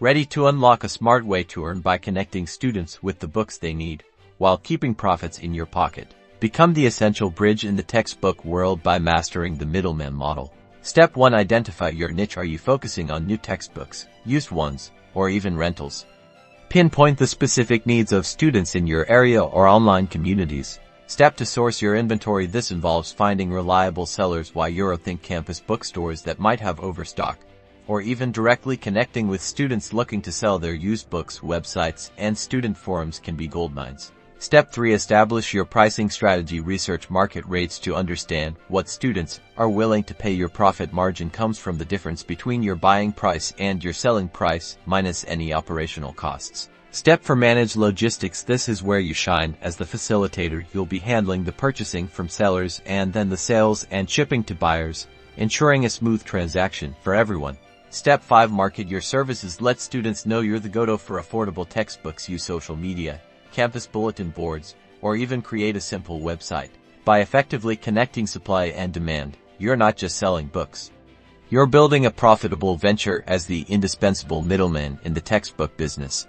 Ready to unlock a smart way to earn by connecting students with the books they need, while keeping profits in your pocket. Become the essential bridge in the textbook world by mastering the middleman model. Step 1. Identify your niche. Are you focusing on new textbooks, used ones, or even rentals? Pinpoint the specific needs of students in your area or online communities. Step 2. Source your inventory. This involves finding reliable sellers via Eurothink campus bookstores that might have overstock, or even directly connecting with students looking to sell their used books. Websites and student forums can be goldmines. Step 3. Establish your pricing strategy. Research market rates to understand what students are willing to pay. Your profit margin comes from the difference between your buying price and your selling price, minus any operational costs. Step 4. Manage logistics. This is where you shine. As the facilitator, you'll be handling the purchasing from sellers and then the sales and shipping to buyers, ensuring a smooth transaction for everyone. Step 5. Market your services. Let students know you're the go-to for affordable textbooks. Use social media, campus bulletin boards, or even create a simple website. By effectively connecting supply and demand, you're not just selling books. You're building a profitable venture as the indispensable middleman in the textbook business.